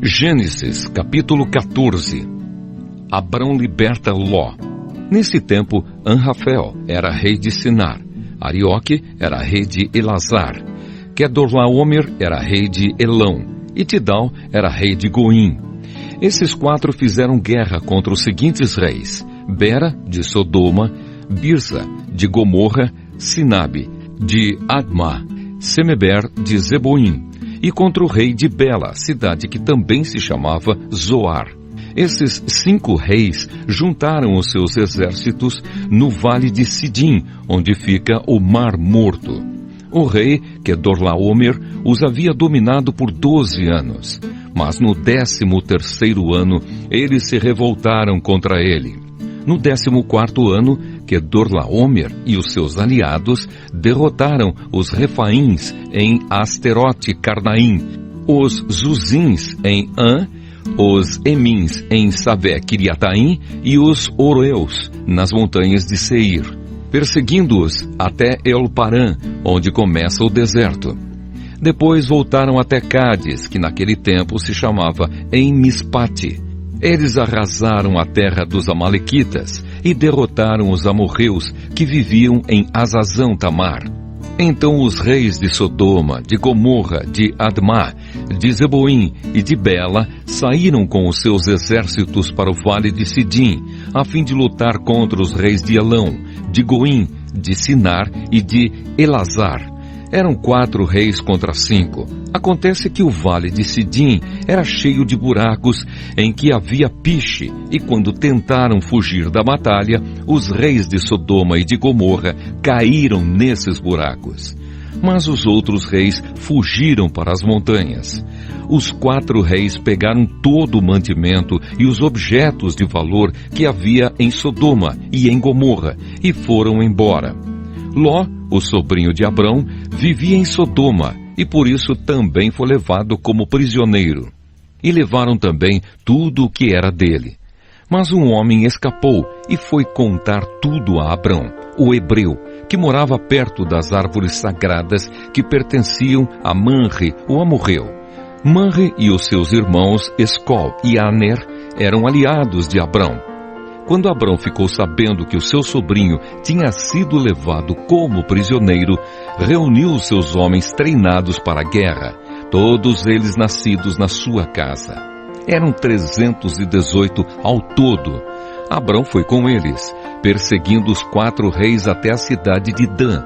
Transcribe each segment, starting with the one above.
Gênesis, capítulo 14. Abrão liberta Ló. Nesse tempo, Anrafel era rei de Sinar, Arioque era rei de Elazar, Quedorlaomer era rei de Elão, e Tidal era rei de Goim. Esses quatro fizeram guerra contra os seguintes reis: Bera, de Sodoma, Birsa, de Gomorra, Sinabe, de Admá, Semeber, de Zeboim, e contra o rei de Bela, cidade que também se chamava Zoar. Esses 5 reis juntaram os seus exércitos no vale de Sidim, onde fica o Mar Morto. O rei Quedorlaomer os havia dominado por 12 anos, mas no 13º ano eles se revoltaram contra ele. No 14º ano, Quedorlaomer e os seus aliados derrotaram os Refaíns em Asterote Carnaim, os Zuzins em An, os Emins em Savé-Quiriataim e os Oroeus nas montanhas de Seir, perseguindo-os até El-Parã, onde começa o deserto. Depois voltaram até Cádiz, que naquele tempo se chamava En-Mispate. Eles arrasaram a terra dos amalequitas e derrotaram os amorreus que viviam em Azazão Tamar. Então os reis de Sodoma, de Gomorra, de Admá, de Zeboim e de Bela saíram com os seus exércitos para o vale de Sidim, a fim de lutar contra os reis de Elão, de Goim, de Sinar e de Elazar. Eram 4 reis contra 5. Acontece que o vale de Sidim era cheio de buracos em que havia piche, e quando tentaram fugir da batalha, os reis de Sodoma e de Gomorra caíram nesses buracos. Mas os outros reis fugiram para as montanhas. Os 4 reis pegaram todo o mantimento e os objetos de valor que havia em Sodoma e em Gomorra e foram embora. Ló, o sobrinho de Abrão, vivia em Sodoma e por isso também foi levado como prisioneiro. E levaram também tudo o que era dele. Mas um homem escapou e foi contar tudo a Abrão, o hebreu, que morava perto das árvores sagradas que pertenciam a Manre, o amorreu. Manre e os seus irmãos Escol e Aner eram aliados de Abrão. Quando Abrão ficou sabendo que o seu sobrinho tinha sido levado como prisioneiro, reuniu os seus homens treinados para a guerra, todos eles nascidos na sua casa. Eram 318 ao todo. Abrão foi com eles, perseguindo os 4 reis até a cidade de Dan.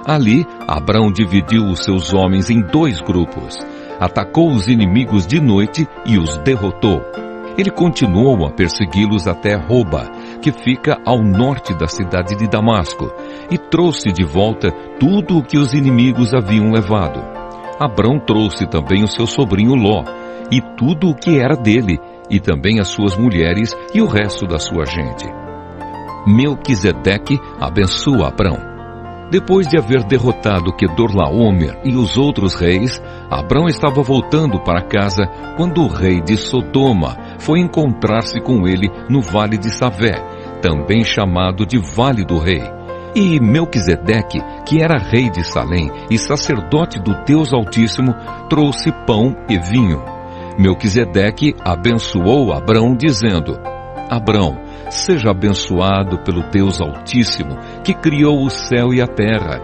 Ali, Abrão dividiu os seus homens em 2 grupos, atacou os inimigos de noite e os derrotou. Ele continuou a persegui-los até Roba, que fica ao norte da cidade de Damasco, e trouxe de volta tudo o que os inimigos haviam levado. Abrão trouxe também o seu sobrinho Ló, e tudo o que era dele, e também as suas mulheres e o resto da sua gente. Melquisedeque abençoa Abrão. Depois de haver derrotado Quedorlaomer e os outros reis, Abrão estava voltando para casa quando o rei de Sodoma foi encontrar-se com ele no vale de Savé, também chamado de Vale do Rei. E Melquisedeque, que era rei de Salém e sacerdote do Deus Altíssimo, trouxe pão e vinho. Melquisedeque abençoou Abrão, dizendo: Abrão, seja abençoado pelo Deus Altíssimo, que criou o céu e a terra.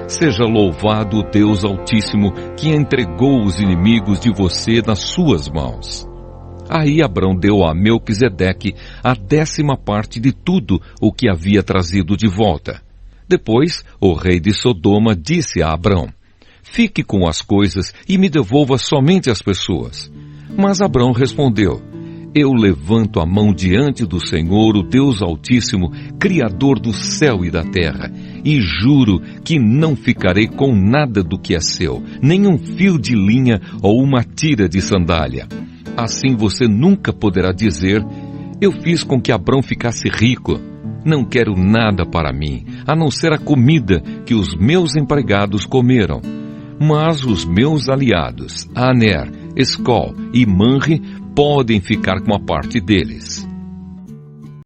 Seja louvado o Deus Altíssimo, que entregou os inimigos de você nas suas mãos. Aí Abrão deu a Melquisedeque a 10ª parte de tudo o que havia trazido de volta. Depois, o rei de Sodoma disse a Abrão: Fique com as coisas e me devolva somente as pessoas. Mas Abrão respondeu: Eu levanto a mão diante do Senhor, o Deus Altíssimo, Criador do céu e da terra, e juro que não ficarei com nada do que é seu, nem um fio de linha ou uma tira de sandália. Assim você nunca poderá dizer: Eu fiz com que Abrão ficasse rico. Não quero nada para mim, a não ser a comida que os meus empregados comeram. Mas os meus aliados, Aner, Escol e Manre, podem ficar com a parte deles.